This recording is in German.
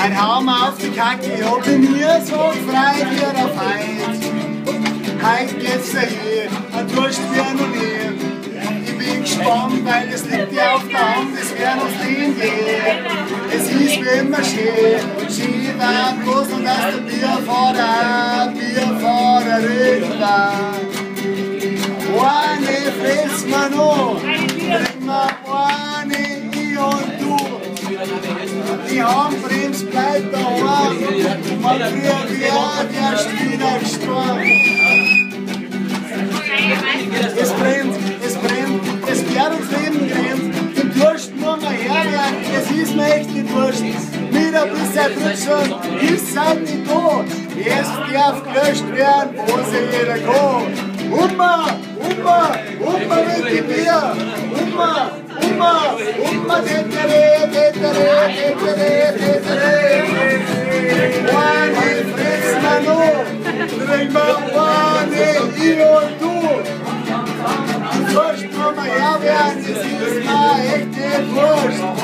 Ein Haum auf die Kacke, ich hab mich nie so gefreut wie auf heut. Heut geht's daher, ein Durst wie noch nie. Ich bin gespannt, weil es liegt ja auf der Hand, es werden uns hingehen. Es ist wie immer schön, schön war bloß und dass der Bierfahrerin war. Eine fressen wir noch, bringen wir eine, ich und du. Die Handbremse bleibt daheim, man früher wird erst wieder gestorben. Es brennt, es wird uns Leben grenzt, den Durst muss man herwerden, es ist mir echt nicht wurscht. Mit ein bisschen Brutschung ist halt nicht da, es darf gelöscht werden, wo sie jeder kann. Umma mit dem Bier, Umma, tetere. One fressen wir noch, bringen wir eine, ich und du. Durst muss man herwerden, es ist mir echt nicht wurscht.